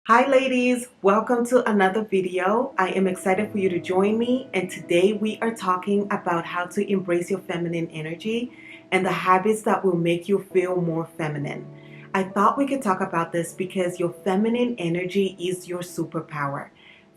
Hi ladies, welcome to another video. I am excited for you to join me, and today we are talking about how to embrace your feminine energy and the habits that will make you feel more feminine. I thought we could talk about this because your feminine energy is your superpower.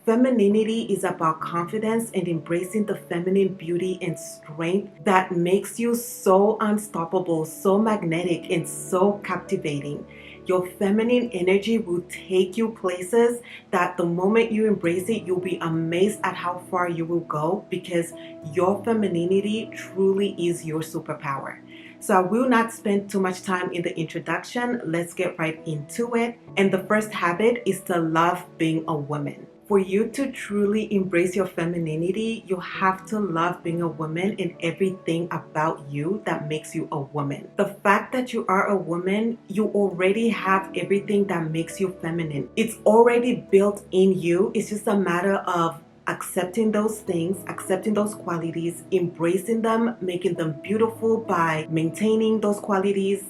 Femininity is about confidence and embracing the feminine beauty and strength that makes you so unstoppable, so magnetic, and so captivating. Your feminine energy will take you places that the moment you embrace it, you'll be amazed at how far you will go because your femininity truly is your superpower. So I will not spend too much time in the introduction. Let's get right into it. And the first habit is to love being a woman. For you to truly embrace your femininity, you have to love being a woman and everything about you that makes you a woman. The fact that you are a woman, you already have everything that makes you feminine. It's already built in you. It's just a matter of accepting those things, accepting those qualities, embracing them, making them beautiful by maintaining those qualities,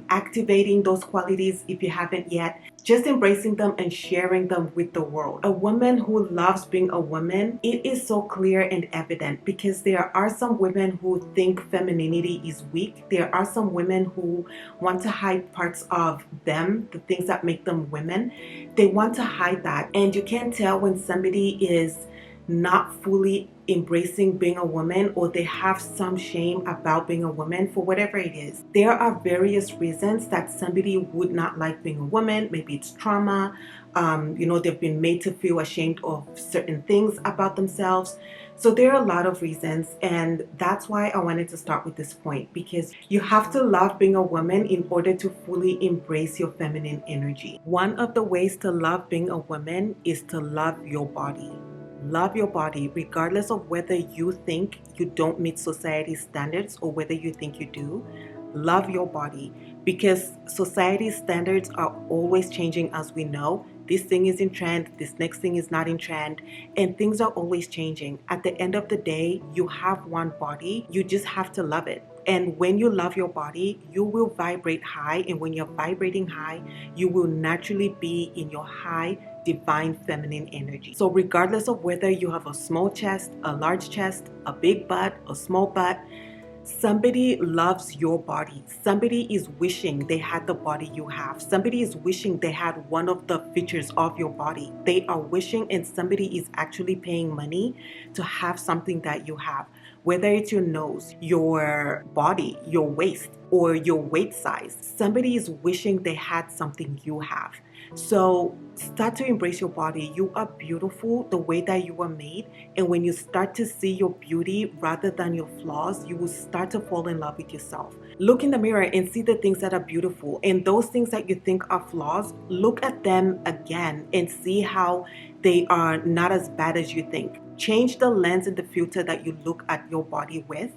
activating those qualities if you haven't yet, just embracing them and sharing them with the world. A woman who loves being a woman, it is so clear and evident because there are some women who think femininity is weak. There are some women who want to hide parts of them, the things that make them women. They want to hide that, and you can't tell when somebody is not fully embracing being a woman, or they have some shame about being a woman for whatever it is. There are various reasons that somebody would not like being a woman. Maybe it's trauma, they've been made to feel ashamed of certain things about themselves. So there are a lot of reasons, and that's why I wanted to start with this point, because you have to love being a woman in order to fully embrace your feminine energy. One of the ways to love being a woman is to love your body. Love your body, regardless of whether you think you don't meet society's standards or whether you think you do. Love your body, because society's standards are always changing, as we know. This thing is in trend, this next thing is not in trend, and things are always changing. At the end of the day, you have one body, you just have to love it. And when you love your body, you will vibrate high, and when you're vibrating high, you will naturally be in your high divine feminine energy. So regardless of whether you have a small chest, a large chest, a big butt, a small butt, somebody loves your body. Somebody is wishing they had the body you have. Somebody is wishing they had one of the features of your body. They are wishing, and somebody is actually paying money to have something that you have. Whether it's your nose, your body, your waist, or your weight size, somebody is wishing they had something you have. So start to embrace your body. You are beautiful the way that you were made. And when you start to see your beauty rather than your flaws, you will start to fall in love with yourself. Look in the mirror and see the things that are beautiful. And those things that you think are flaws, look at them again and see how they are not as bad as you think. Change the lens and the filter that you look at your body with,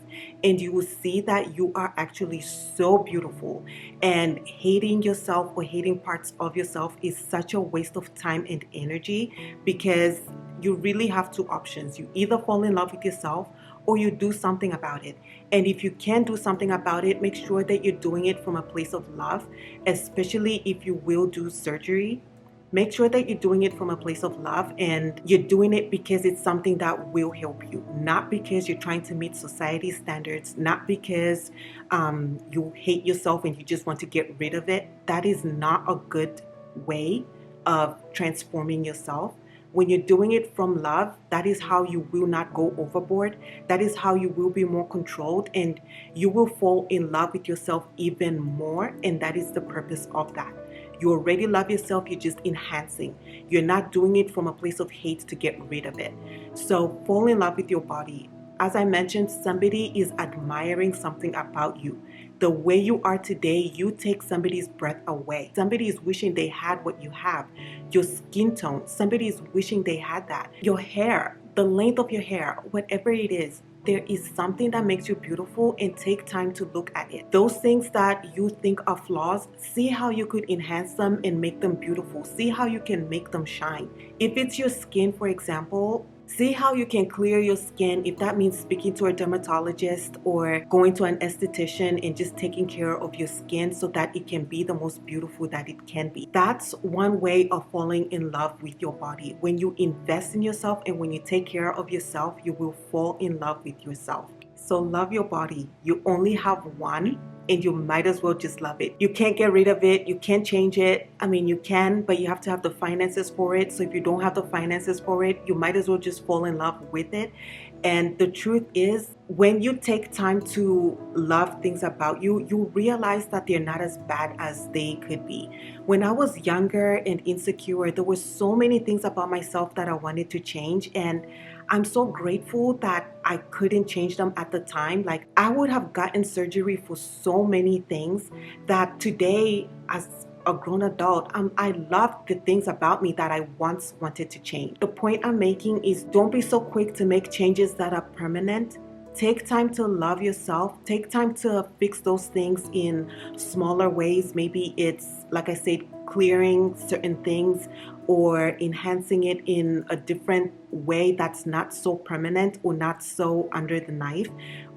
and you will see that you are actually so beautiful. And hating yourself or hating parts of yourself is such a waste of time and energy, because you really have two options. You either fall in love with yourself or you do something about it. And if you can do something about it, make sure that you're doing it from a place of love, especially if you will do surgery. Make sure that you're doing it from a place of love, and you're doing it because it's something that will help you, not because you're trying to meet society's standards, not because you hate yourself and you just want to get rid of it. That is not a good way of transforming yourself. When you're doing it from love, that is how you will not go overboard. That is how you will be more controlled, and you will fall in love with yourself even more. And that is the purpose of that. You already love yourself, you're just enhancing. You're not doing it from a place of hate to get rid of it. So fall in love with your body. As I mentioned, somebody is admiring something about you. The way you are today, you take somebody's breath away. Somebody is wishing they had what you have. Your skin tone, somebody is wishing they had that. Your hair, the length of your hair, whatever it is, there is something that makes you beautiful, and take time to look at it. Those things that you think are flaws, see how you could enhance them and make them beautiful. See how you can make them shine. If it's your skin, for example, See how you can clear your skin, if that means speaking to a dermatologist or going to an esthetician and just taking care of your skin so that it can be the most beautiful that it can be. That's one way of falling in love with your body. When you invest in yourself and when you take care of yourself, you will fall in love with yourself. So love your body. You only have one, and you might as well just love it. You can't get rid of it. You can't change it. I mean, you can, but you have to have the finances for it. So if you don't have the finances for it, you might as well just fall in love with it. And the truth is, when you take time to love things about you, you realize that they're not as bad as they could be. When I was younger and insecure, there were so many things about myself that I wanted to change. And I'm so grateful that I couldn't change them at the time. Like, I would have gotten surgery for so many things that today, as a grown adult, I love the things about me that I once wanted to change. The point I'm making is, don't be so quick to make changes that are permanent. Take time to love yourself. Take time to fix those things in smaller ways. Maybe it's, like I said, clearing certain things or enhancing it in a different way that's not so permanent or not so under the knife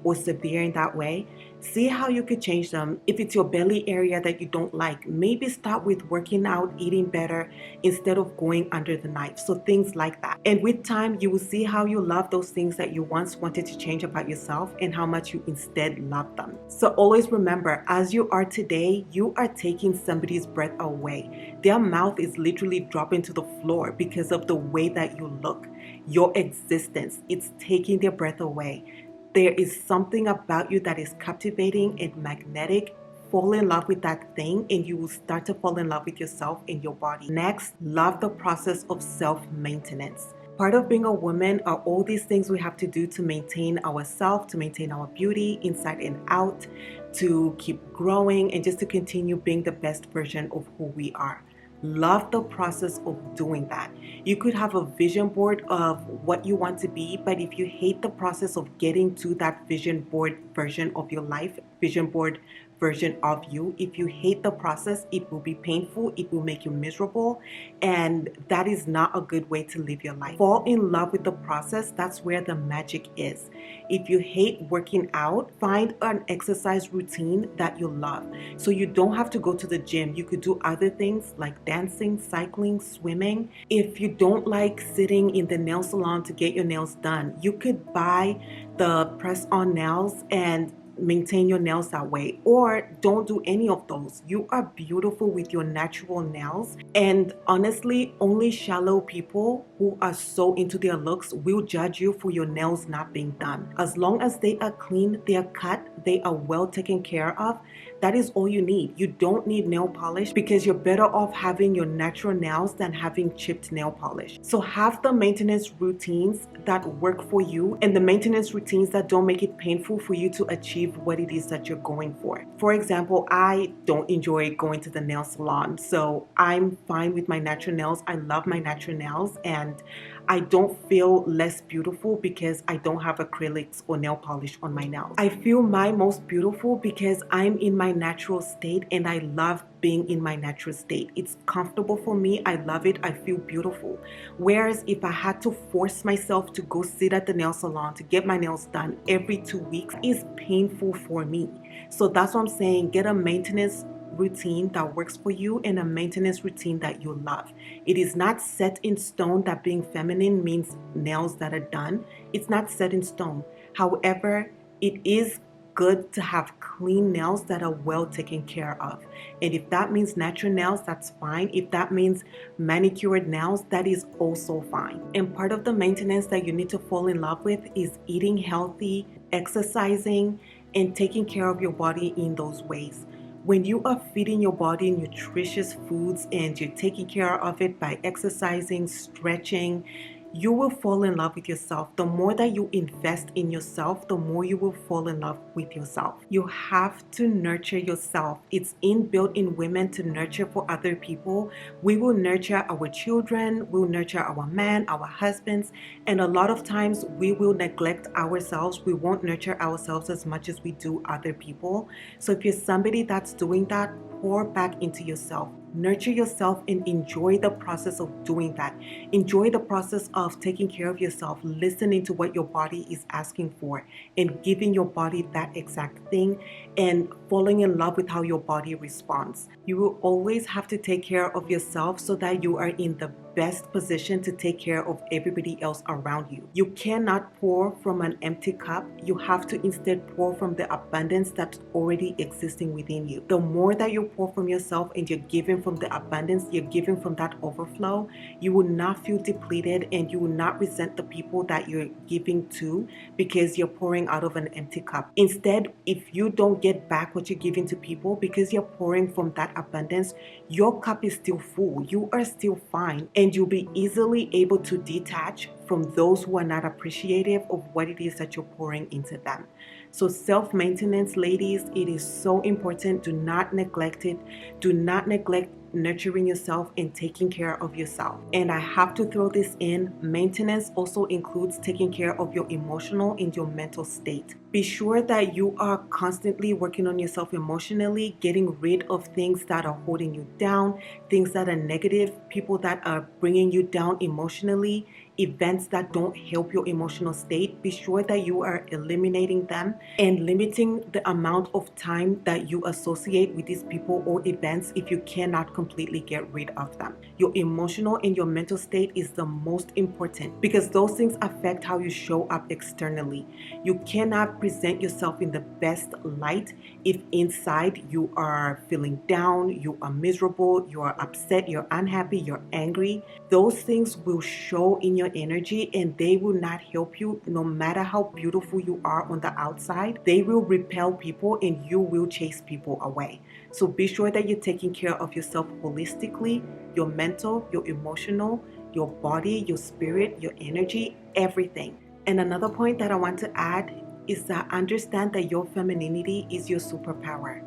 or severe in that way. See how you could change them. If it's your belly area that you don't like, maybe start with working out, eating better instead of going under the knife. So things like that. And with time, you will see how you love those things that you once wanted to change about yourself and how much you instead love them. So always remember, as you are today, you are taking somebody's breath away. Their mouth is literally dropping to the floor because of the way that you look. Your existence, it's taking their breath away. There is something about you that is captivating and magnetic. Fall in love with that thing and you will start to fall in love with yourself and your body. Next, love the process of self-maintenance. Part of being a woman are all these things we have to do to maintain ourselves, to maintain our beauty inside and out, to keep growing, and just to continue being the best version of who we are. Love the process of doing that. You could have a vision board of what you want to be, but if you hate the process of getting to that vision board version of your life, vision board version of you, if you hate the process, it will be painful, it will make you miserable, and that is not a good way to live your life. Fall in love with the process. That's where the magic is. If you hate working out, find an exercise routine that you love. So you don't have to go to the gym. You could do other things like dancing, cycling, swimming. If you don't like sitting in the nail salon to get your nails done, you could buy the press-on nails and maintain your nails that way, or don't do any of those. You are beautiful with your natural nails, and honestly, only shallow people who are so into their looks will judge you for your nails not being done. As long as they are clean, they are cut, they are well taken care of, that is all you need. You don't need nail polish because you're better off having your natural nails than having chipped nail polish. So have the maintenance routines that work for you and the maintenance routines that don't make it painful for you to achieve what it is that you're going for. For example, I don't enjoy going to the nail salon, so I'm fine with my natural nails. I love my natural nails, and I don't feel less beautiful because I don't have acrylics or nail polish on my nails. I feel my most beautiful because I'm in my natural state, and I love being in my natural state. It's comfortable for me. I love it. I feel beautiful. Whereas if I had to force myself to go sit at the nail salon to get my nails done every 2 weeks, it's painful for me. So that's what I'm saying. Get a maintenance routine that works for you and a maintenance routine that you love. It is not set in stone that being feminine means nails that are done. It's not set in stone. However, it is good to have clean nails that are well taken care of. And if that means natural nails, that's fine. If that means manicured nails, that is also fine. And part of the maintenance that you need to fall in love with is eating healthy, exercising, and taking care of your body in those ways. When you are feeding your body nutritious foods and you're taking care of it by exercising, stretching, you will fall in love with yourself. The more that you invest in yourself, the more you will fall in love with yourself. You have to nurture yourself. It's inbuilt in women to nurture for other people. We will nurture our children, we'll nurture our man, our husbands, and a lot of times we will neglect ourselves. We won't nurture ourselves as much as we do other people. So if you're somebody that's doing that, pour back into yourself. Nurture yourself and enjoy the process of doing that. Enjoy the process of taking care of yourself, listening to what your body is asking for, and giving your body that exact thing, and falling in love with how your body responds. You will always have to take care of yourself so that you are in the best position to take care of everybody else around you. You cannot pour from an empty cup. You have to instead pour from the abundance that's already existing within you. The more that you pour from yourself and you're giving from the abundance, you're giving from that overflow, you will not feel depleted and you will not resent the people that you're giving to because you're pouring out of an empty cup. Instead, if you don't get back what you're giving to people because you're pouring from that abundance, your cup is still full. You are still fine, and you'll be easily able to detach from those who are not appreciative of what it is that you're pouring into them. So self-maintenance, ladies, it is so important. Do not neglect it. Do not neglect nurturing yourself and taking care of yourself. And I have to throw this in, maintenance also includes taking care of your emotional and your mental state. Be sure that you are constantly working on yourself emotionally, getting rid of things that are holding you down, things that are negative, people that are bringing you down emotionally, events that don't help your emotional state. Be sure that you are eliminating them and limiting the amount of time that you associate with these people or events if you cannot completely get rid of them. Your emotional and your mental state is the most important because those things affect how you show up externally. You cannot present yourself in the best light if inside you are feeling down, you are miserable, you are upset, you're unhappy, you're angry. Those things will show in your energy and they will not help you. No matter how beautiful you are on the outside, they will repel people and you will chase people away. So be sure that you're taking care of yourself holistically, your mental, your emotional, your body, your spirit, your energy, everything. And another point that I want to add is that understand that your femininity is your superpower.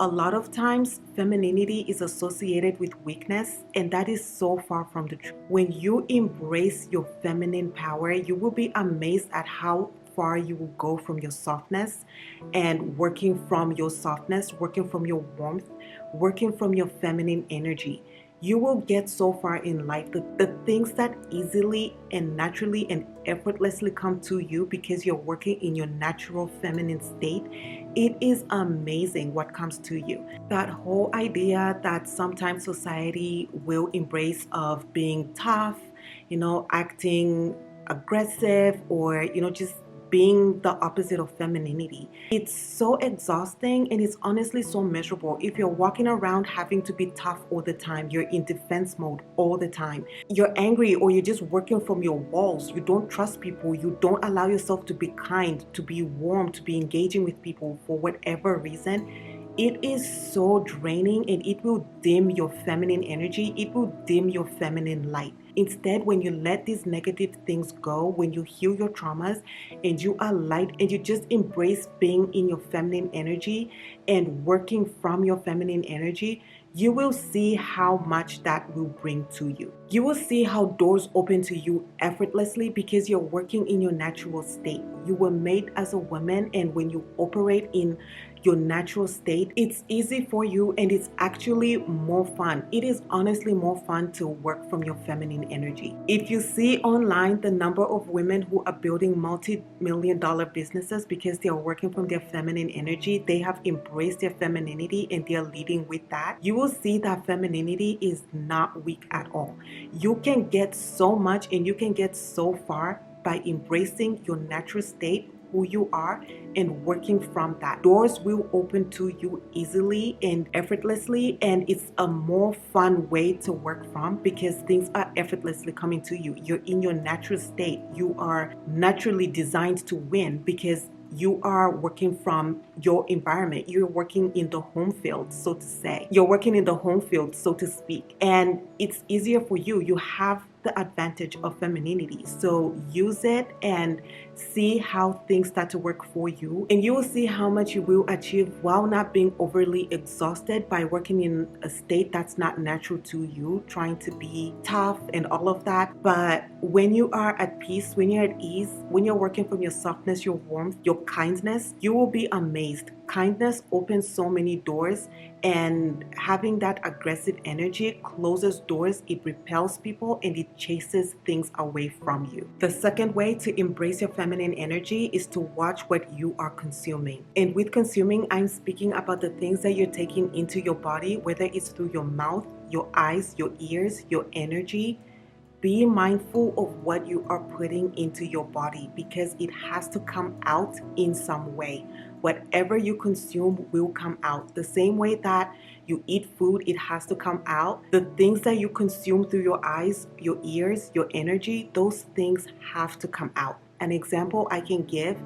A lot of times, femininity is associated with weakness, and that is so far from the truth. When you embrace your feminine power, you will be amazed at how far you will go from your softness and working from your softness, working from your warmth, working from your feminine energy. You will get so far in life. The things that easily and naturally and effortlessly come to you because you're working in your natural feminine state, it is amazing what comes to you. That whole idea that sometimes society will embrace of being tough, acting aggressive, or, just being the opposite of femininity. It's so exhausting and it's honestly so miserable. If you're walking around having to be tough all the time, you're in defense mode all the time, you're angry, or you're just working from your walls, you don't trust people, you don't allow yourself to be kind, to be warm, to be engaging with people for whatever reason, it is so draining and it will dim your feminine energy. It will dim your feminine light. Instead, when you let these negative things go, when you heal your traumas and you are light and you just embrace being in your feminine energy and working from your feminine energy, you will see how much that will bring to you. You will see how doors open to you effortlessly because you're working in your natural state. You were made as a woman, and when you operate in your natural state, it's easy for you and it's actually more fun. It is honestly more fun to work from your feminine energy. If you see online the number of women who are building multi-million-dollar businesses because they are working from their feminine energy, they have embraced their femininity and they are leading with that, you will see that femininity is not weak at all. You can get so much and you can get so far by embracing your natural state, who you are, and working from that. Doors will open to you easily and effortlessly, and it's a more fun way to work from because things are effortlessly coming to you. You're in your natural state. You are naturally designed to win because you are working from your environment. You're working in the home field, so to say. You're working in the home field, so to speak. And it's easier for you. You have the advantage of femininity. So use it and see how things start to work for you. And you will see how much you will achieve while not being overly exhausted by working in a state that's not natural to you, trying to be tough and all of that. But when you are at peace, when you're at ease, when you're working from your softness, your warmth, your kindness, you will be amazed. Kindness opens so many doors, and having that aggressive energy closes doors. It repels people and it chases things away from you. The second way to embrace your feminine energy is to watch what you are consuming. And with consuming, I'm speaking about the things that you're taking into your body, whether it's through your mouth, your eyes, your ears, your energy. Be mindful of what you are putting into your body, because it has to come out in some way. Whatever you consume will come out. The same way that you eat food, it has to come out. The things that you consume through your eyes, your ears, your energy, those things have to come out. An example I can give: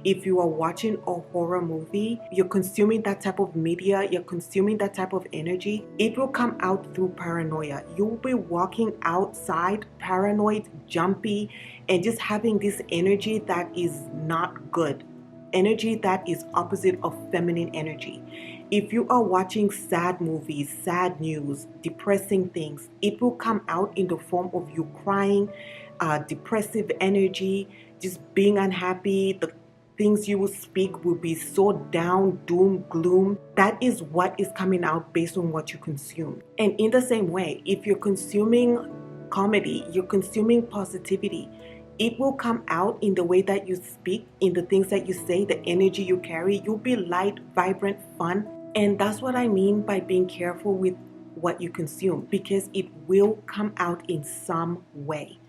if you are watching a horror movie, you're consuming that type of media, you're consuming that type of energy, it will come out through paranoia. You'll be walking outside paranoid, jumpy, and just having this energy that is not good. Energy that is opposite of feminine energy. If you are watching sad movies, sad news, depressing things, it will come out in the form of you crying, depressive energy, just being unhappy. The things you will speak will be so down, doom, gloom. That is what is coming out based on what you consume. And in the same way, if you're consuming comedy, you're consuming positivity, it will come out in the way that you speak, in the things that you say, the energy you carry. You'll be light, vibrant, fun. And that's what I mean by being careful with what you consume, because it will come out in some way.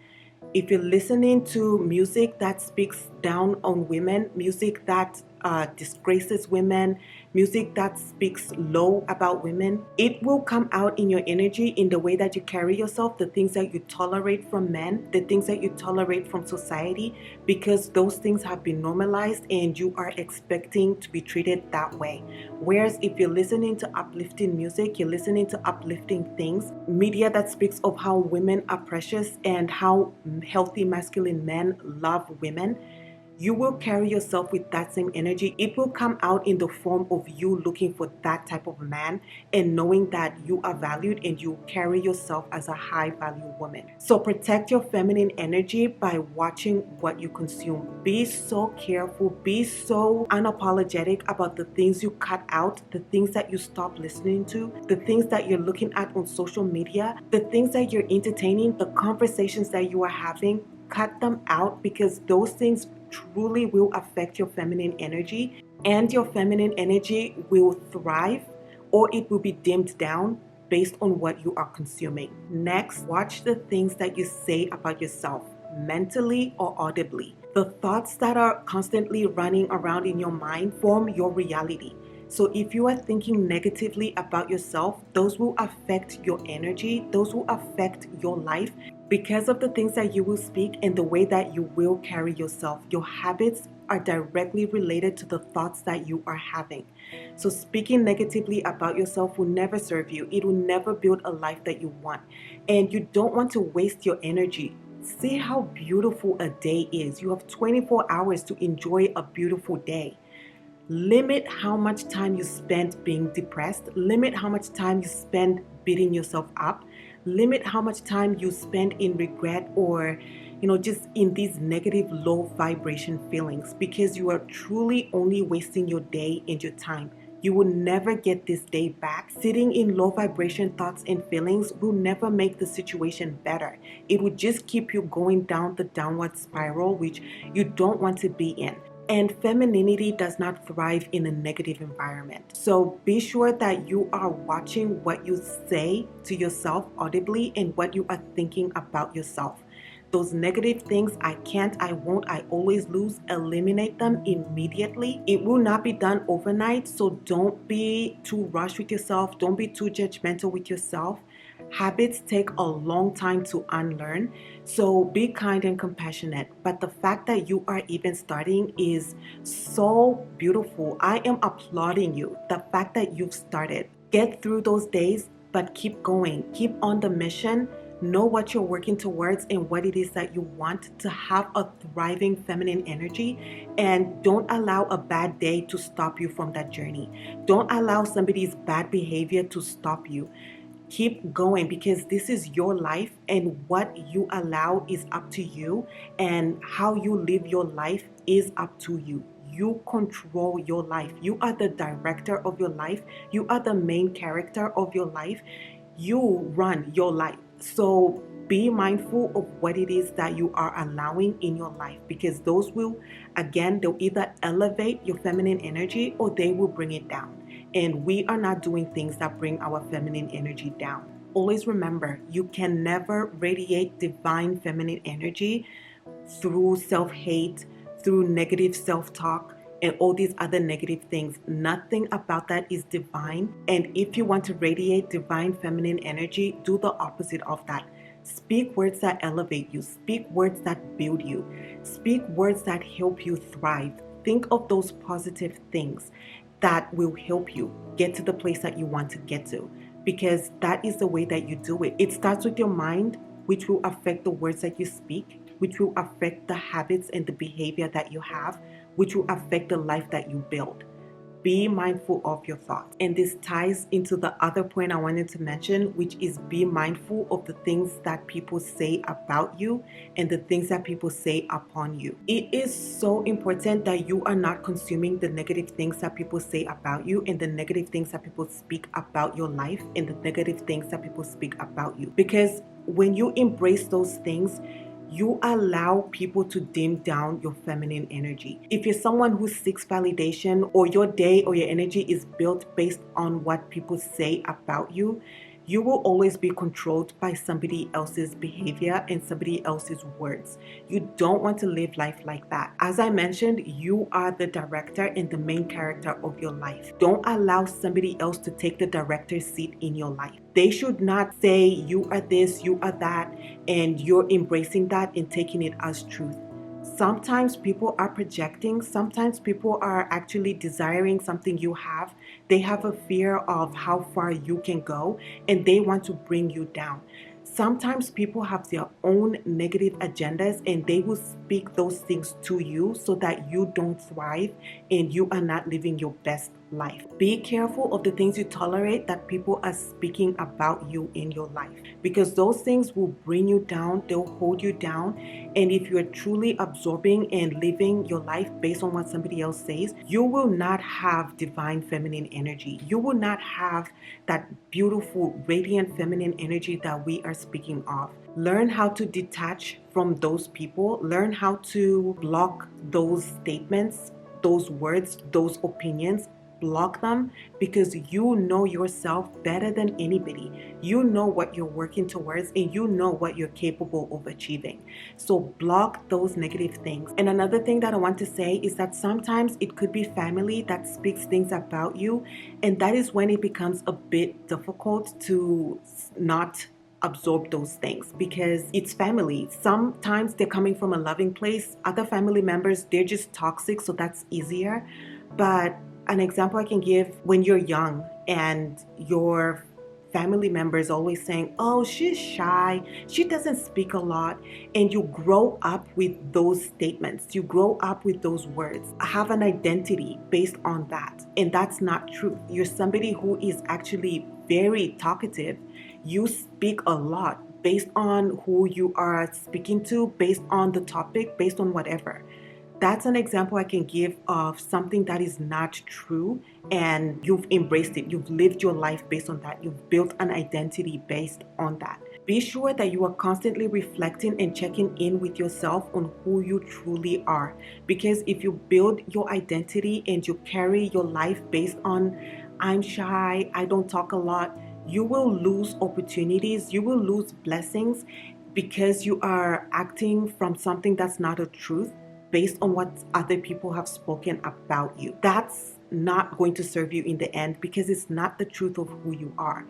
If you're listening to music that speaks down on women, music that disgraces women, music that speaks low about women, it will come out in your energy, in the way that you carry yourself, the things that you tolerate from men, the things that you tolerate from society, because those things have been normalized and you are expecting to be treated that way. Whereas if you're listening to uplifting music, you're listening to uplifting things, media that speaks of how women are precious and how healthy masculine men love women, you will carry yourself with that same energy. It will come out in the form of you looking for that type of man and knowing that you are valued, and you carry yourself as a high value woman. So protect your feminine energy by watching what you consume. Be so careful, be so unapologetic about the things you cut out, the things that you stop listening to, the things that you're looking at on social media, the things that you're entertaining, the conversations that you are having. Cut them out, because those things truly will affect your feminine energy, and your feminine energy will thrive or it will be dimmed down based on what you are consuming. Next, watch the things that you say about yourself, mentally or audibly. The thoughts that are constantly running around in your mind form your reality. So if you are thinking negatively about yourself, those will affect your energy, those will affect your life, because of the things that you will speak and the way that you will carry yourself. Your habits are directly related to the thoughts that you are having. So speaking negatively about yourself will never serve you. It will never build a life that you want. And you don't want to waste your energy. See how beautiful a day is. You have 24 hours to enjoy a beautiful day. Limit how much time you spend being depressed. Limit how much time you spend beating yourself up. Limit how much time you spend in regret or, just in these negative low vibration feelings, because you are truly only wasting your day and your time. You will never get this day back. Sitting in low vibration thoughts and feelings will never make the situation better. It will just keep you going down the downward spiral, which you don't want to be in. And femininity does not thrive in a negative environment. So be sure that you are watching what you say to yourself audibly and what you are thinking about yourself. Those negative things, I can't, I won't, I always lose, eliminate them immediately. It will not be done overnight, so don't be too rushed with yourself. Don't be too judgmental with yourself. Habits take a long time to unlearn, so be kind and compassionate. But the fact that you are even starting is so beautiful. I am applauding you. The fact that you've started. Get through those days, but keep going. Keep on the mission. Know what you're working towards and what it is that you want to have a thriving feminine energy, and don't allow a bad day to stop you from that journey. Don't allow somebody's bad behavior to stop you. Keep going, because this is your life, and what you allow is up to you, and how you live your life is up to you. you control your life. You are the director of your life. You are the main character of your life. You run your life. So be mindful of what it is that you are allowing in your life, because those will, again, they'll either elevate your feminine energy or they will bring it down. And we are not doing things that bring our feminine energy down. Always remember, you can never radiate divine feminine energy through self-hate, through negative self-talk, and all these other negative things. Nothing about that is divine. And if you want to radiate divine feminine energy, do the opposite of that. Speak words that elevate you. Speak words that build you. Speak words that help you thrive. Think of those positive things that will help you get to the place that you want to get to, because that is the way that you do it. It starts with your mind, which will affect the words that you speak, which will affect the habits and the behavior that you have, which will affect the life that you build. Be mindful of your thoughts. And this ties into the other point I wanted to mention, which is be mindful of the things that people say about you and the things that people say upon you. It is so important that you are not consuming the negative things that people say about you and the negative things that people speak about your life and the negative things that people speak about you. Because when you embrace those things, you allow people to dim down your feminine energy. If you're someone who seeks validation, or your day or your energy is built based on what people say about you, you will always be controlled by somebody else's behavior and somebody else's words. You don't want to live life like that. As I mentioned, you are the director and the main character of your life. Don't allow somebody else to take the director's seat in your life. They should not say you are this, you are that, and you're embracing that and taking it as truth. Sometimes people are projecting. Sometimes people are actually desiring something you have. They have a fear of how far you can go and they want to bring you down. Sometimes people have their own negative agendas and they will speak those things to you so that you don't thrive and you are not living your best life. Be careful of the things you tolerate that people are speaking about you in your life, because those things will bring you down, they'll hold you down. And if you're truly absorbing and living your life based on what somebody else says, you will not have divine feminine energy. You will not have that beautiful, radiant feminine energy that we are speaking of. Learn how to detach from those people. Learn how to block those statements, those words, those opinions. Block them, because you know yourself better than anybody. You know what you're working towards and you know what you're capable of achieving. So block those negative things. And another thing that I want to say is that sometimes it could be family that speaks things about you, and that is when it becomes a bit difficult to not absorb those things, because it's family. Sometimes they're coming from a loving place. Other family members, they're just toxic, so that's easier. But an example I can give: when you're young and your family members always saying, oh, she's shy, she doesn't speak a lot, and you grow up with those statements, you grow up with those words, have an identity based on that, and that's not true. You're somebody who is actually very talkative. You speak a lot based on who you are speaking to, based on the topic, based on whatever. That's an example I can give of something that is not true, and you've embraced it. You've lived your life based on that. You've built an identity based on that. Be sure that you are constantly reflecting and checking in with yourself on who you truly are. Because if you build your identity and you carry your life based on, I'm shy, I don't talk a lot, you will lose opportunities, you will lose blessings, because you are acting from something that's not a truth, based on what other people have spoken about you. That's not going to serve you in the end, because it's not the truth of who you are.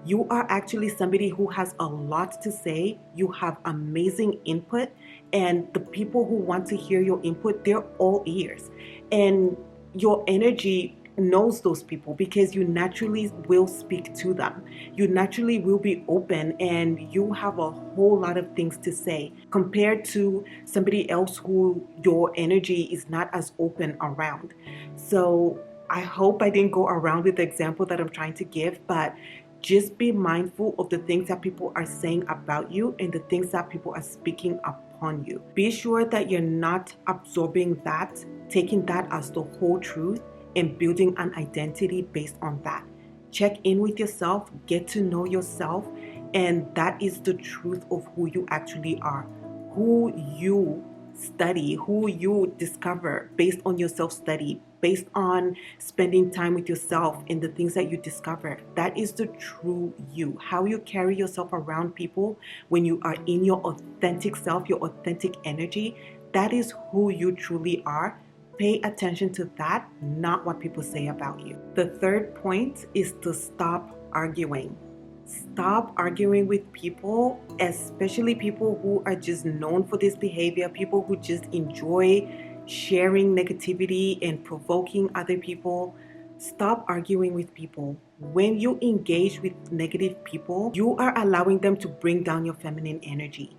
You are actually somebody who has a lot to say. You have amazing input, and the people who want to hear your input, they're all ears. And your energy knows those people, because you naturally will speak to them. You naturally will be open, and you have a whole lot of things to say compared to somebody else who your energy is not as open around. So I hope I didn't go around with the example that I'm trying to give, but just be mindful of the things that people are saying about you and the things that people are speaking upon upon you. Be sure that you're not absorbing that, taking that as the whole truth, and building an identity based on that. Check in with yourself, get to know yourself, and that is the truth of who you actually are, who you study, who you discover based on your self-study, based on spending time with yourself and the things that you discover. That is the true you. How you carry yourself around people when you are in your authentic self, your authentic energy, that is who you truly are. Pay attention to that, not what people say about you. The third point is to stop arguing. Stop arguing with people, especially people who are just known for this behavior, people who just enjoy sharing negativity and provoking other people. Stop arguing with people. When you engage with negative people, you are allowing them to bring down your feminine energy.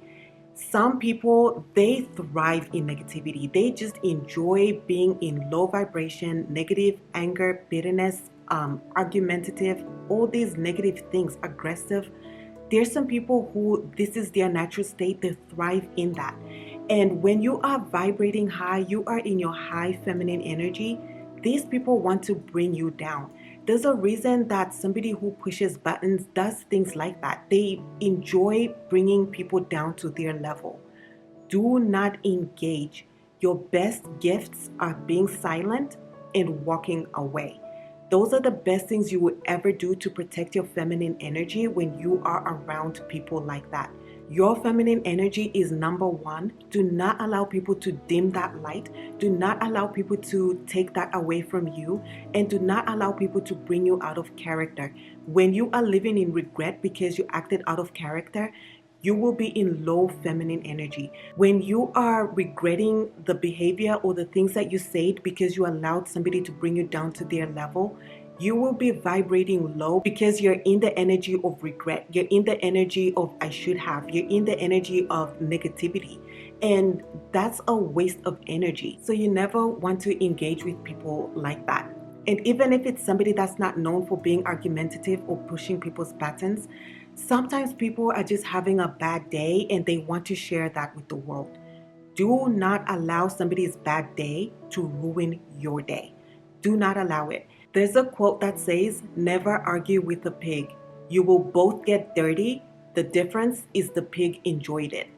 Some people, they thrive in negativity. They just enjoy being in low vibration, negative, anger, bitterness, argumentative, all these negative things, aggressive. There's some people who this is their natural state. They thrive in that. And when you are vibrating high, you are in your high feminine energy, these people want to bring you down. There's a reason that somebody who pushes buttons does things like that. They enjoy bringing people down to their level. Do not engage. Your best gifts are being silent and walking away. Those are the best things you will ever do to protect your feminine energy when you are around people like that. Your feminine energy is number one. Do not allow people to dim that light. Do not allow people to take that away from you. And do not allow people to bring you out of character. When you are living in regret because you acted out of character, you will be in low feminine energy. When you are regretting the behavior or the things that you said because you allowed somebody to bring you down to their level, you will be vibrating low because you're in the energy of regret. You're in the energy of I should have. You're in the energy of negativity. And that's a waste of energy. So you never want to engage with people like that. And even if it's somebody that's not known for being argumentative or pushing people's buttons, sometimes people are just having a bad day and they want to share that with the world. Do not allow somebody's bad day to ruin your day. Do not allow it. There's a quote that says, never argue with a pig. You will both get dirty. The difference is the pig enjoyed it.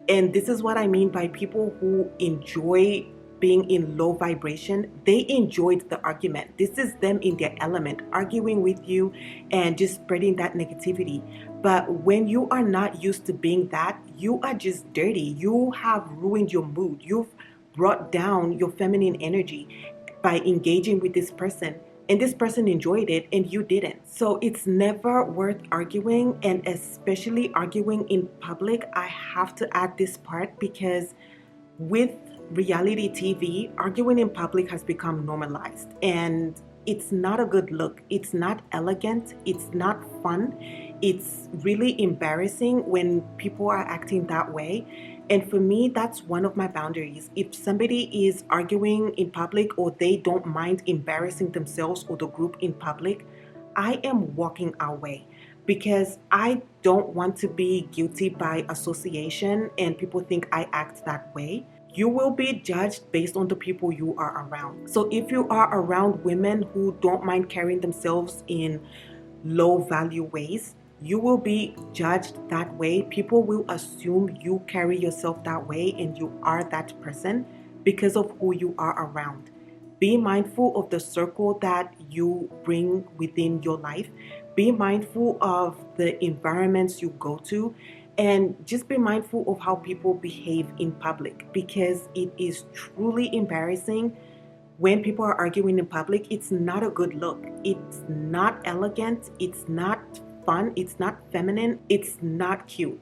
And this is what I mean by people who enjoy being in low vibration. They enjoyed the argument. This is them in their element, arguing with you and just spreading that negativity. But when you are not used to being that, you are just dirty. You have ruined your mood. You've brought down your feminine energy by engaging with this person. And this person enjoyed it and you didn't. So it's never worth arguing, and especially arguing in public. I have to add this part because with reality TV, arguing in public has become normalized, and it's not a good look. It's not elegant. It's not fun. It's really embarrassing when people are acting that way. And for me, that's one of my boundaries. If somebody is arguing in public or they don't mind embarrassing themselves or the group in public, I am walking away because I don't want to be guilty by association and people think I act that way. You will be judged based on the people you are around. So if you are around women who don't mind carrying themselves in low value ways, you will be judged that way. People will assume you carry yourself that way and you are that person because of who you are around. Be mindful of the circle that you bring within your life. Be mindful of the environments you go to, and just be mindful of how people behave in public, because it is truly embarrassing when people are arguing in public. It's not a good look. It's not elegant. It's not fun. It's not feminine. It's not cute.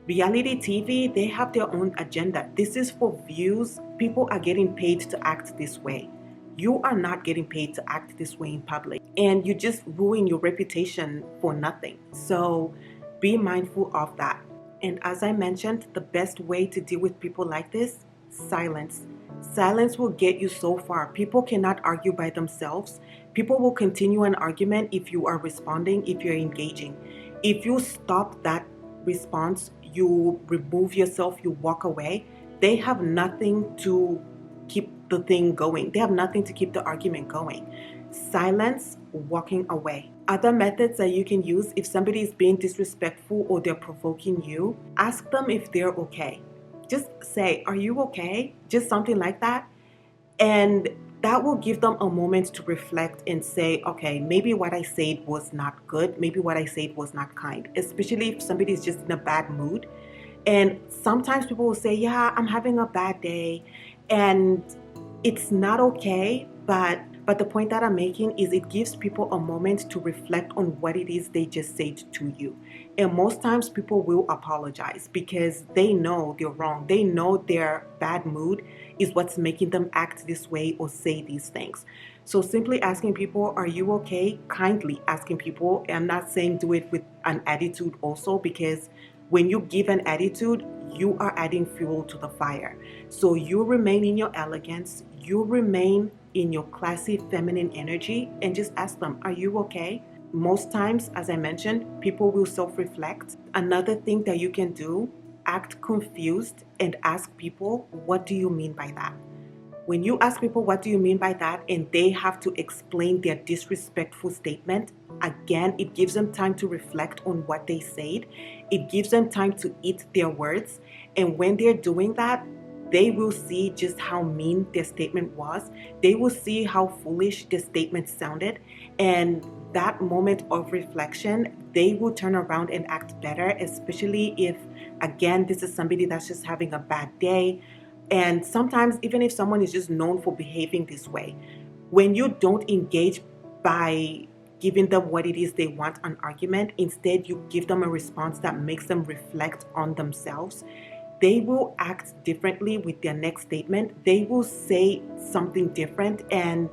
Reality TV, they have their own agenda. This is for views. People are getting paid to act this way. You are not getting paid to act this way in public, and you just ruin your reputation for nothing. So be mindful of that. And as I mentioned, the best way to deal with people like this, silence. Silence will get you so far. People cannot argue by themselves. People will continue an argument if you are responding, if you're engaging. If you stop that response, you remove yourself, you walk away, they have nothing to keep the thing going. They have nothing to keep the argument going. Silence, walking away. Other methods that you can use: if somebody is being disrespectful or they're provoking you, ask them if they're okay. Just say, "Are you okay?" Just something like that. And that will give them a moment to reflect and say, okay, maybe what I said was not good. Maybe what I said was not kind, especially if somebody is just in a bad mood. And sometimes people will say, yeah, I'm having a bad day. And it's not okay, but the point that I'm making is it gives people a moment to reflect on what it is they just said to you. And most times people will apologize because they know they're wrong. They know their bad mood is what's making them act this way or say these things. So simply asking people, are you okay? Kindly asking people. I'm not saying do it with an attitude also, because when you give an attitude, you are adding fuel to the fire. So you remain in your elegance, you remain in your classy feminine energy, and just ask them, are you okay? Most times, as I mentioned, people will self-reflect. Another thing that you can do, act confused and ask people, what do you mean by that? When you ask people, what do you mean by that? And they have to explain their disrespectful statement, again, it gives them time to reflect on what they said. It gives them time to eat their words. And when they're doing that, they will see just how mean their statement was. They will see how foolish their statement sounded. And that moment of reflection, they will turn around and act better, especially if, again, this is somebody that's just having a bad day. And sometimes, even if someone is just known for behaving this way, when you don't engage by giving them what it is they want, an argument, instead you give them a response that makes them reflect on themselves, they will act differently with their next statement. They will say something different. And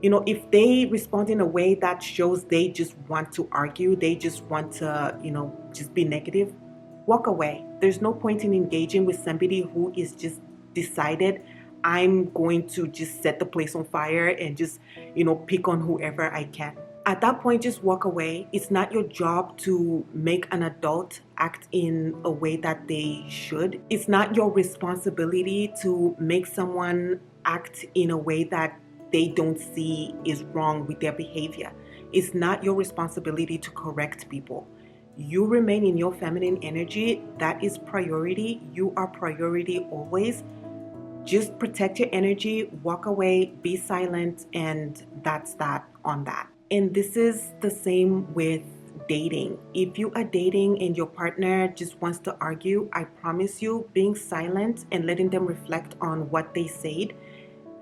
if they respond in a way that shows they just want to argue, they just want to, just be negative, walk away. There's no point in engaging with somebody who is just decided, I'm going to just set the place on fire and just, pick on whoever I can. At that point, just walk away. It's not your job to make an adult act in a way that they should. It's not your responsibility to make someone act in a way that they don't see is wrong with their behavior. It's not your responsibility to correct people. You remain in your feminine energy. That is priority. You are priority always. Just protect your energy, walk away, be silent, and that's that on that. And this is the same with dating. If you are dating and your partner just wants to argue, I promise you, being silent and letting them reflect on what they said,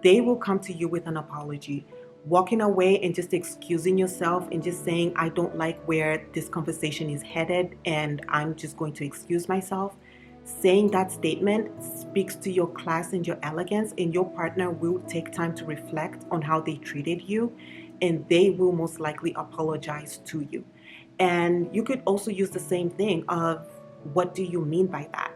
they will come to you with an apology. Walking away and just excusing yourself and just saying, I don't like where this conversation is headed and I'm just going to excuse myself. Saying that statement speaks to your class and your elegance, and your partner will take time to reflect on how they treated you, and they will most likely apologize to you. And you could also use the same thing of, what do you mean by that?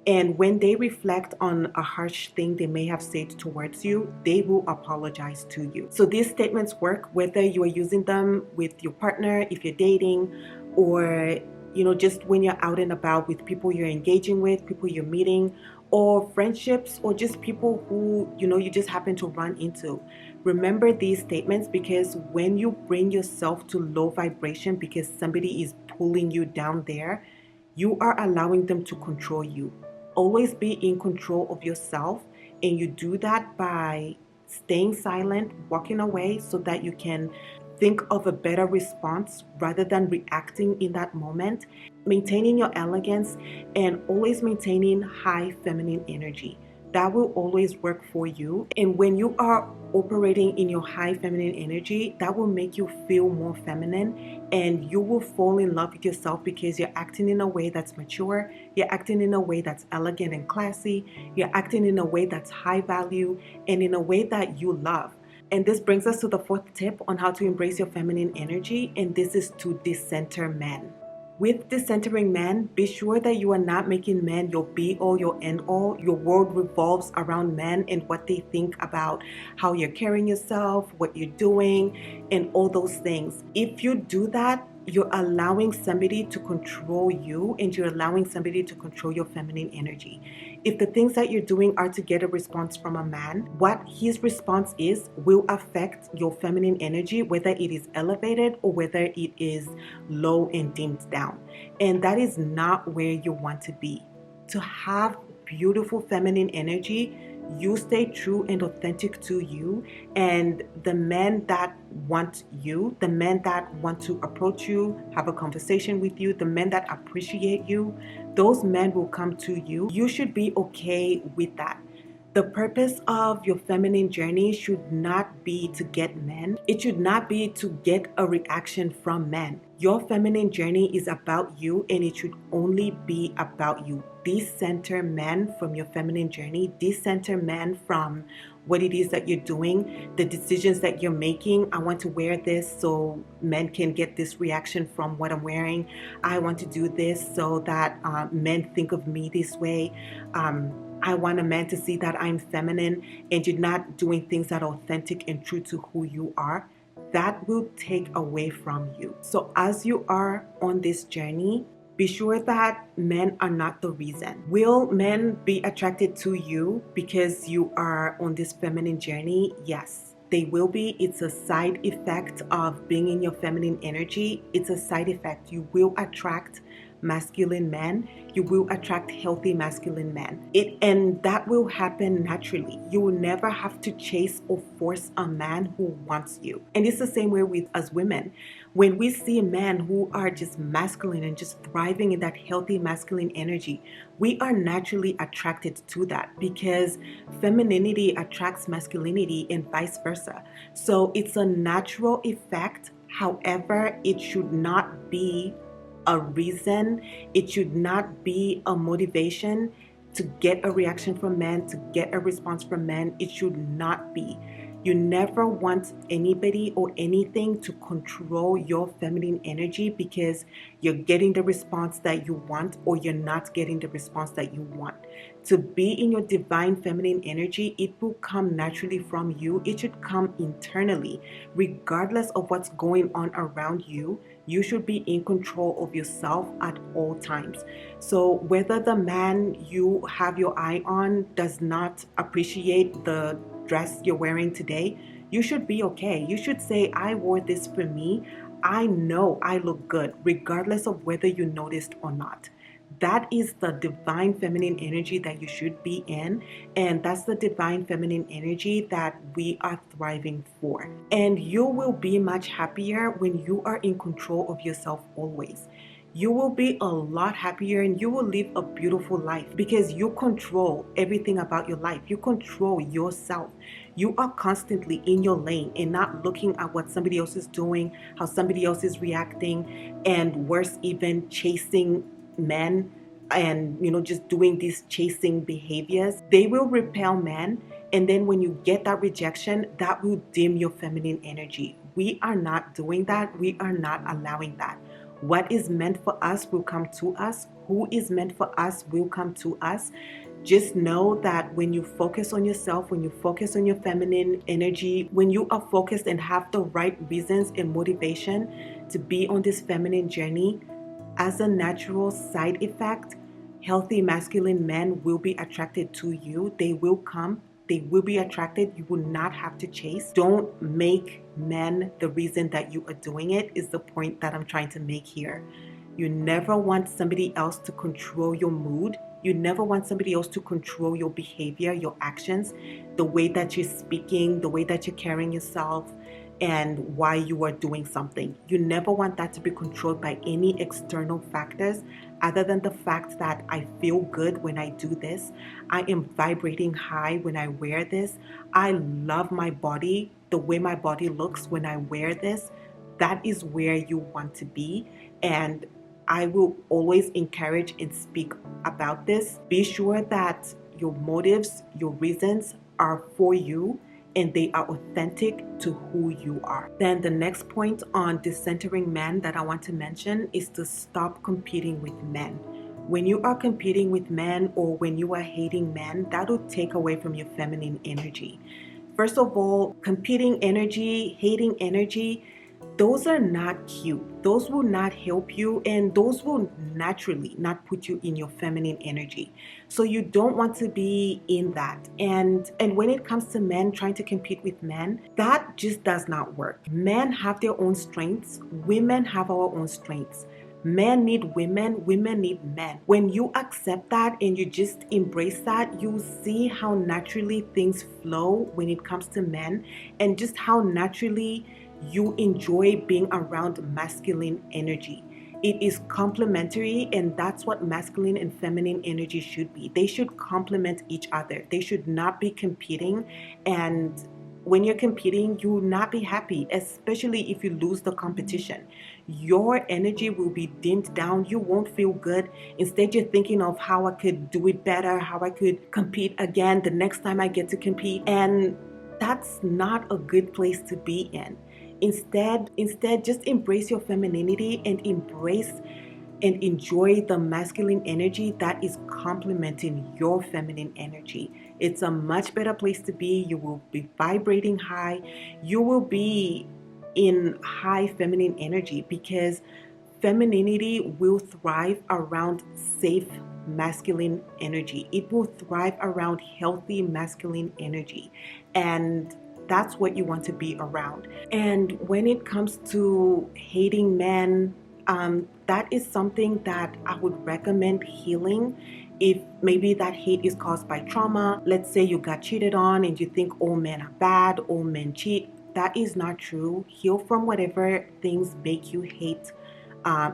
And when they reflect on a harsh thing they may have said towards you, they will apologize to you. So these statements work whether you are using them with your partner, if you're dating, or just when you're out and about with people you're engaging with, people you're meeting, or friendships, or just people who you just happen to run into. Remember these statements, because when you bring yourself to low vibration because somebody is pulling you down there, you are allowing them to control you. Always be in control of yourself, and you do that by staying silent, walking away, so that you can think of a better response rather than reacting in that moment. Maintaining your elegance and always maintaining high feminine energy. That will always work for you. And when you are operating in your high feminine energy, that will make you feel more feminine, and you will fall in love with yourself because you're acting in a way that's mature, you're acting in a way that's elegant and classy, you're acting in a way that's high value, and in a way that you love. And this brings us to the fourth tip on how to embrace your feminine energy, and this is to decenter men. With decentering men, be sure that you are not making men your be-all, your end-all. Your world revolves around men and what they think about how you're carrying yourself, what you're doing, and all those things. If you do that, you're allowing somebody to control you, and you're allowing somebody to control your feminine energy. If the things that you're doing are to get a response from a man, what his response is will affect your feminine energy, whether it is elevated or whether it is low and dimmed down. And that is not where you want to be. To have beautiful feminine energy, you stay true and authentic to you, and the men that want you, the men that want to approach you, have a conversation with you, the men that appreciate you, those men will come to you. You should be okay with that. The purpose of your feminine journey should not be to get men. It should not be to get a reaction from men. Your feminine journey is about you, and it should only be about you. Decenter men from your feminine journey. Decenter men from what it is that you're doing, the decisions that you're making. I want to wear this so men can get this reaction from what I'm wearing. I want to do this so that men think of me this way. I want a man to see that I'm feminine, and you're not doing things that are authentic and true to who you are. That will take away from you. So as you are on this journey, be sure that men are not the reason. Will men be attracted to you because you are on this feminine journey? Yes, they will be. It's a side effect of being in your feminine energy. It's a side effect. You will attract masculine men. You will attract healthy masculine men. And that will happen naturally. You will never have to chase or force a man who wants you. And it's the same way with us women. When we see men who are just masculine and just thriving in that healthy masculine energy, we are naturally attracted to that because femininity attracts masculinity and vice versa. So it's a natural effect. However, it should not be a reason. It should not be a motivation to get a reaction from men, to get a response from men. It should not be. You never want anybody or anything to control your feminine energy because you're getting the response that you want or you're not getting the response that you want. To be in your divine feminine energy, it will come naturally from you. It should come internally. Regardless of what's going on around you, you should be in control of yourself at all times. So whether the man you have your eye on does not appreciate the dress you're wearing today, you should be okay. You should say, I wore this for me. I know I look good, regardless of whether you noticed or not. That is the divine feminine energy that you should be in, and that's the divine feminine energy that we are thriving for. And you will be much happier when you are in control of yourself always. You will be a lot happier and you will live a beautiful life because you control everything about your life. You control yourself. You are constantly in your lane and not looking at what somebody else is doing, how somebody else is reacting, and worse, even chasing men and just doing these chasing behaviors. They will repel men, and then when you get that rejection, that will dim your feminine energy. We are not doing that. We are not allowing that. What is meant for us will come to us. Who is meant for us will come to us. Just know that when you focus on yourself, when you focus on your feminine energy, when you are focused and have the right reasons and motivation to be on this feminine journey, as a natural side effect, healthy masculine men will be attracted to you. They will come. They will be attracted. You will not have to chase. Don't make men the reason that you are doing it, is the point that I'm trying to make here. You never want somebody else to control your mood. You never want somebody else to control your behavior, your actions, the way that you're speaking, the way that you're carrying yourself, and why you are doing something. You never want that to be controlled by any external factors other than the fact that I feel good when I do this. I am vibrating high when I wear this. I love my body, the way my body looks when I wear this. That is where you want to be. And I will always encourage and speak about this. Be sure that your motives, your reasons are for you and they are authentic to who you are. Then the next point on decentering men that I want to mention is to stop competing with men. When you are competing with men or when you are hating men, that will take away from your feminine energy. First of all, competing energy, hating energy, those are not cute. Those will not help you, and those will naturally not put you in your feminine energy. So you don't want to be in that. And when it comes to men trying to compete with men, that just does not work. Men have their own strengths. Women have our own strengths. Men need women, women need men. When you accept that and you just embrace that, you see how naturally things flow when it comes to men, and just how naturally you enjoy being around masculine energy. It is complementary, and that's what masculine and feminine energy should be. They should complement each other. They should not be competing, and when you're competing, you will not be happy, especially if you lose the competition. Your energy will be dimmed down. You won't feel good. Instead, you're thinking of how I could do it better, how I could compete again the next time I get to compete. And that's not a good place to be in. Instead, just embrace your femininity and embrace and enjoy the masculine energy that is complementing your feminine energy. It's a much better place to be. You will be vibrating high. You will be in high feminine energy because femininity will thrive around safe masculine energy. It will thrive around healthy masculine energy. And that's what you want to be around. And when it comes to hating men, that is something that I would recommend healing. If maybe that hate is caused by trauma, let's say you got cheated on and you think all men are bad, all men cheat. That is not true. Heal from whatever things make you hate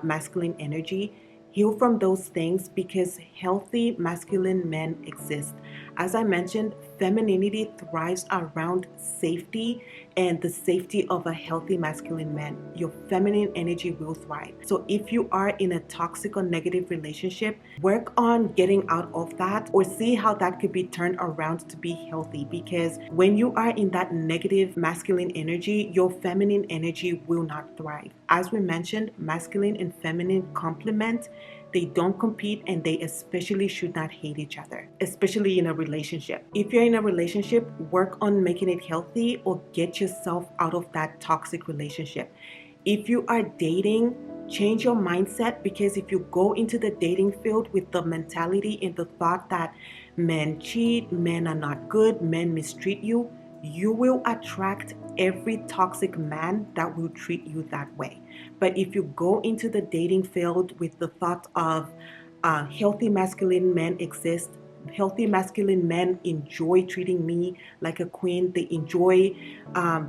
masculine energy. Heal from those things because healthy masculine men exist. As I mentioned, femininity thrives around safety and the safety of a healthy masculine man. Your feminine energy will thrive. So if you are in a toxic or negative relationship, work on getting out of that or see how that could be turned around to be healthy, because when you are in that negative masculine energy, your feminine energy will not thrive. As we mentioned, masculine and feminine complement. They don't compete, and they especially should not hate each other, especially in a relationship. If you're in a relationship, work on making it healthy or get yourself out of that toxic relationship. If you are dating, change your mindset, because if you go into the dating field with the mentality and the thought that men cheat, men are not good, men mistreat you, you will attract every toxic man that will treat you that way. But if you go into the dating field with the thought of healthy masculine men exist, healthy masculine men enjoy treating me like a queen, they enjoy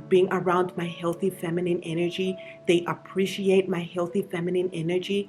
being around my healthy feminine energy, they appreciate my healthy feminine energy,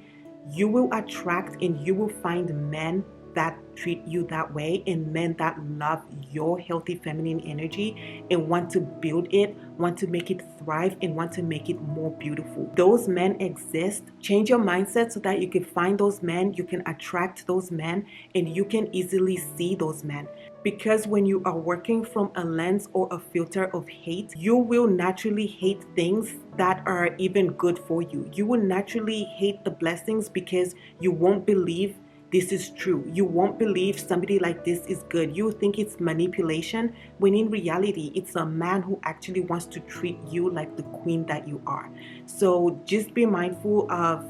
you will attract and you will find men that treat you that way, and men that love your healthy feminine energy and want to build it, want to make it thrive, and want to make it more beautiful. Those men exist. Change your mindset so that you can find those men, you can attract those men, and you can easily see those men. Because when you are working from a lens or a filter of hate, you will naturally hate things that are even good for you. You will naturally hate the blessings because you won't believe this is true. You won't believe somebody like this is good. You think it's manipulation, when in reality, it's a man who actually wants to treat you like the queen that you are. So just be mindful of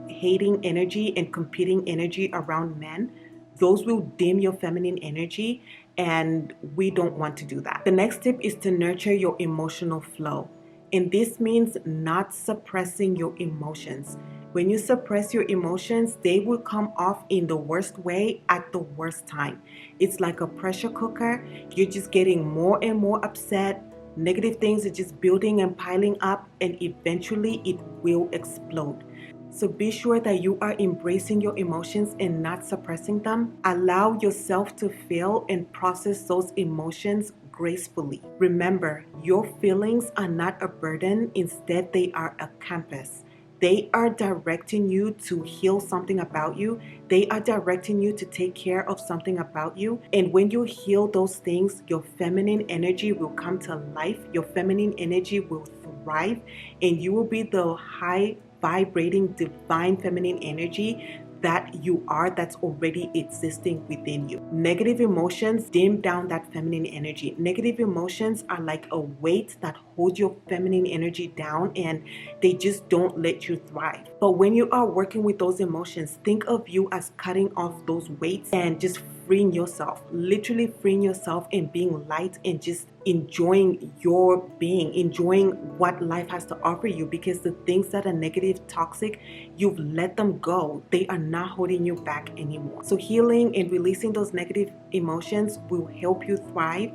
hating energy and competing energy around men. Those will dim your feminine energy, and we don't want to do that. The next tip is to nurture your emotional flow. And this means not suppressing your emotions. When you suppress your emotions, they will come off in the worst way at the worst time. It's like a pressure cooker. You're just getting more and more upset. Negative things are just building and piling up, and eventually it will explode. So be sure that you are embracing your emotions and not suppressing them. Allow yourself to feel and process those emotions gracefully. Remember, your feelings are not a burden. Instead, they are a compass. They are directing you to heal something about you. They are directing you to take care of something about you. And when you heal those things, your feminine energy will come to life. Your feminine energy will thrive, and you will be the high vibrating divine feminine energy that you are that's already existing within you. Negative emotions dim down that feminine energy. Negative emotions are like a weight that holds your feminine energy down, and they just don't let you thrive. But when you are working with those emotions, think of you as cutting off those weights and just freeing yourself, literally freeing yourself and being light and just enjoying your being, enjoying what life has to offer you, because the things that are negative, toxic, you've let them go. They are not holding you back anymore. So healing and releasing those negative emotions will help you thrive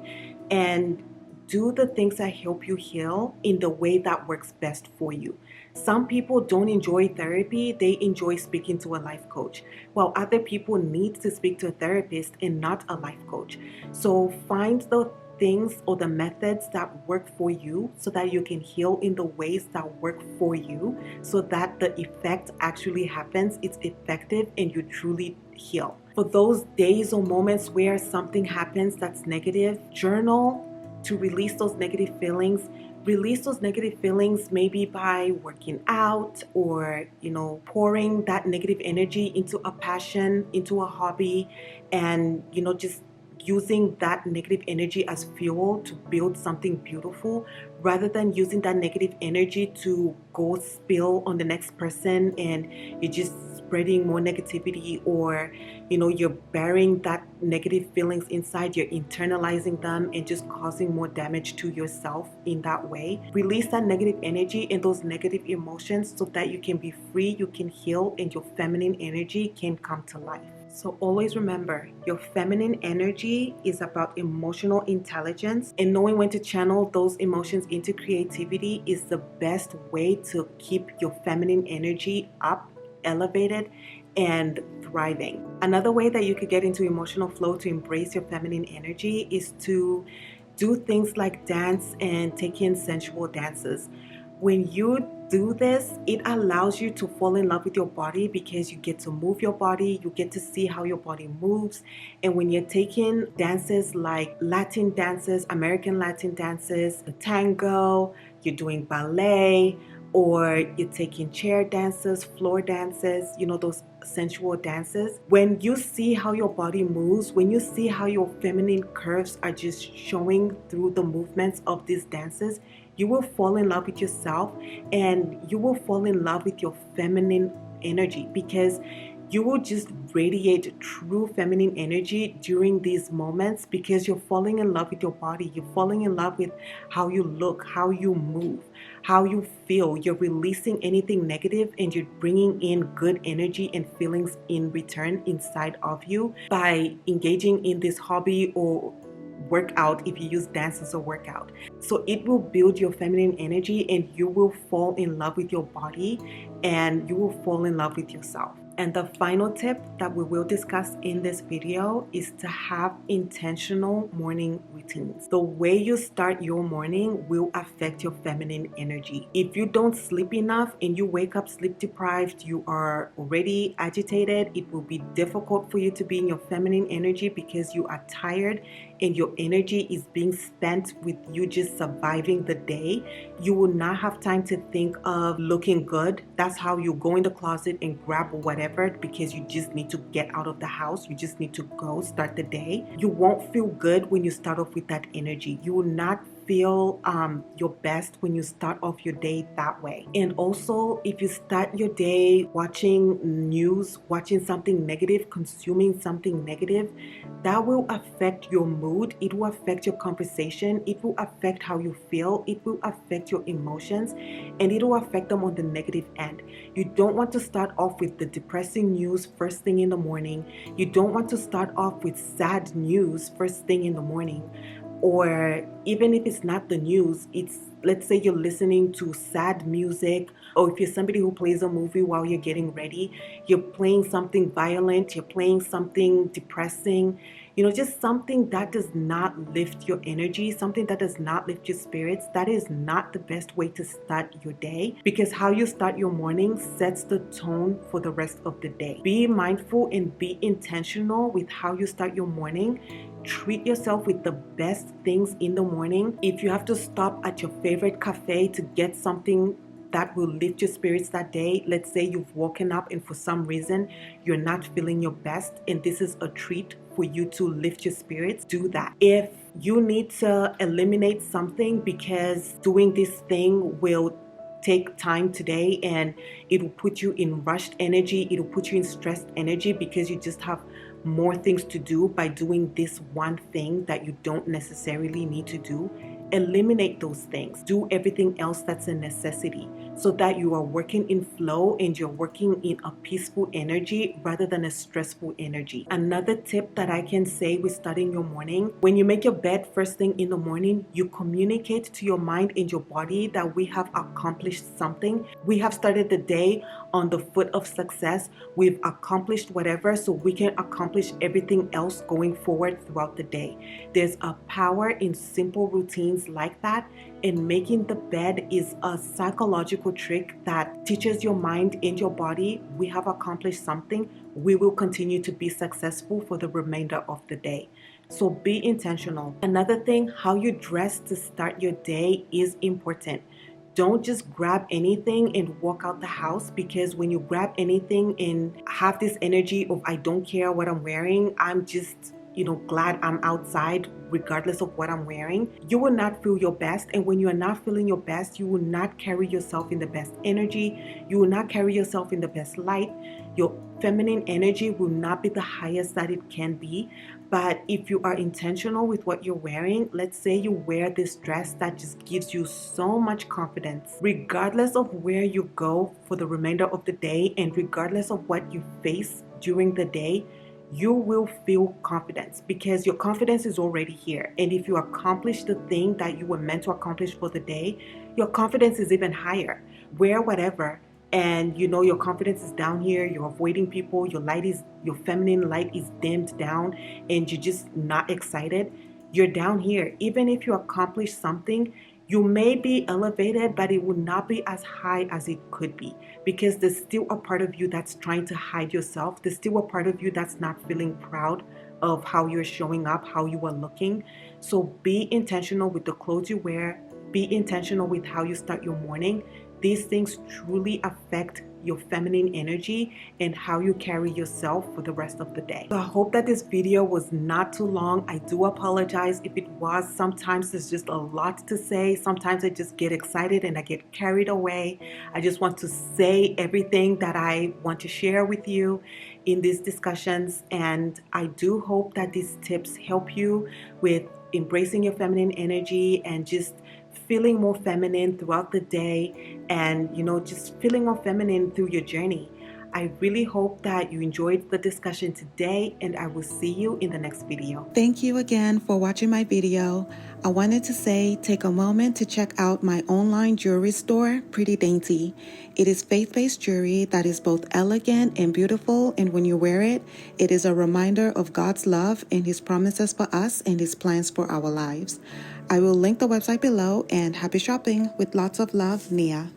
and do the things that help you heal in the way that works best for you. Some people don't enjoy therapy, they enjoy speaking to a life coach, while other people need to speak to a therapist and not a life coach. So find the things or the methods that work for you so that you can heal in the ways that work for you, so that the effect actually happens, it's effective, and you truly heal. For those days or moments where something happens that's negative, journal to release those negative feelings. Release those negative feelings maybe by working out, or pouring that negative energy into a passion, into a hobby, and just using that negative energy as fuel to build something beautiful, rather than using that negative energy to go spill on the next person, and you're just spreading more negativity, or you're burying that negative feelings inside, you're internalizing them and just causing more damage to yourself in that way. Release that negative energy and those negative emotions so that you can be free, you can heal, and your feminine energy can come to life. So always remember, your feminine energy is about emotional intelligence, and knowing when to channel those emotions into creativity is the best way to keep your feminine energy up, elevated, and thriving. Another way that you could get into emotional flow to embrace your feminine energy is to do things like dance and take in sensual dances. When you do this, it allows you to fall in love with your body, because you get to move your body, you get to see how your body moves. And when you're taking dances like Latin dances, American Latin dances, the tango, you're doing ballet, or you're taking chair dances, floor dances, those sensual dances. When you see how your body moves, when you see how your feminine curves are just showing through the movements of these dances, you will fall in love with yourself, and you will fall in love with your feminine energy, because you will just radiate true feminine energy during these moments, because you're falling in love with your body. You're falling in love with how you look, how you move, how you feel. You're releasing anything negative, and you're bringing in good energy and feelings in return inside of you by engaging in this hobby or workout, if you use dance as a workout. So it will build your feminine energy, and you will fall in love with your body, and you will fall in love with yourself. And the final tip that we will discuss in this video is to have intentional morning routines. The way you start your morning will affect your feminine energy. If you don't sleep enough and you wake up sleep deprived, you are already agitated, it will be difficult for you to be in your feminine energy, because you are tired and your energy is being spent with you just surviving the day. You will not have time to think of looking good. That's how you go in the closet and grab whatever, because you just need to get out of the house. You just need to go start the day. You won't feel good when you start off with that energy. You will not feel your best when you start off your day that way. And also, if you start your day watching news, watching something negative, consuming something negative, that will affect your mood. It will affect your conversation. It will affect how you feel. It will affect your emotions, and it will affect them on the negative end. You don't want to start off with the depressing news first thing in the morning. You don't want to start off with sad news first thing in the morning. Or even if it's not the news, it's, let's say you're listening to sad music, or if you're somebody who plays a movie while you're getting ready, you're playing something violent, you're playing something depressing, just something that does not lift your energy, something that does not lift your spirits. That is not the best way to start your day, because how you start your morning sets the tone for the rest of the day. Be mindful and be intentional with how you start your morning. Treat yourself with the best things in the morning. If you have to stop at your favorite cafe to get something that will lift your spirits that day. Let's say you've woken up and for some reason you're not feeling your best, and this is a treat for you to lift your spirits. Do that. If you need to eliminate something because doing this thing will take time today and it will put you in rushed energy, it will put you in stressed energy because you just have more things to do by doing this one thing that you don't necessarily need to do, eliminate those things. Do everything else that's a necessity so that you are working in flow and you're working in a peaceful energy rather than a stressful energy. Another tip that I can say with starting your morning, when you make your bed first thing in the morning, you communicate to your mind and your body that we have accomplished something. We have started the day on the foot of success. We've accomplished whatever, so we can accomplish everything else going forward throughout the day. There's a power in simple routines like that, and making the bed is a psychological trick that teaches your mind and your body we have accomplished something. We will continue to be successful for the remainder of the day. So be intentional. Another thing, how you dress to start your day is important. Don't just grab anything and walk out the house, because when you grab anything and have this energy of I don't care what I'm wearing, I'm just glad I'm outside regardless of what I'm wearing, you will not feel your best. And when you are not feeling your best, you will not carry yourself in the best energy. You will not carry yourself in the best light. Your feminine energy will not be the highest that it can be. But if you are intentional with what you're wearing, let's say you wear this dress that just gives you so much confidence, regardless of where you go for the remainder of the day and regardless of what you face during the day, you will feel confidence because your confidence is already here. And if you accomplish the thing that you were meant to accomplish for the day, your confidence is even higher. Wear whatever, and your confidence is down here, you're avoiding people, your feminine light is dimmed down, and you're just not excited, you're down here. Even if you accomplish something, you may be elevated, but it will not be as high as it could be because there's still a part of you that's trying to hide yourself. There's still a part of you that's not feeling proud of how you're showing up, how you are looking. So be intentional with the clothes you wear. Be intentional with how you start your morning. These things truly affect your feminine energy and how you carry yourself for the rest of the day. So I hope that this video was not too long. I do apologize if it was. Sometimes there's just a lot to say. Sometimes I just get excited and I get carried away. I just want to say everything that I want to share with you in these discussions, and I do hope that these tips help you with embracing your feminine energy and just feeling more feminine throughout the day, and just feeling more feminine through your journey. I really hope that you enjoyed the discussion today, and I will see you in the next video. Thank you again for watching my video. I wanted to say, take a moment to check out my online jewelry store, Pretty Dainty. It is faith-based jewelry that is both elegant and beautiful, and when you wear it, it is a reminder of God's love and His promises for us and His plans for our lives. I will link the website below, and happy shopping. With lots of love, Nia.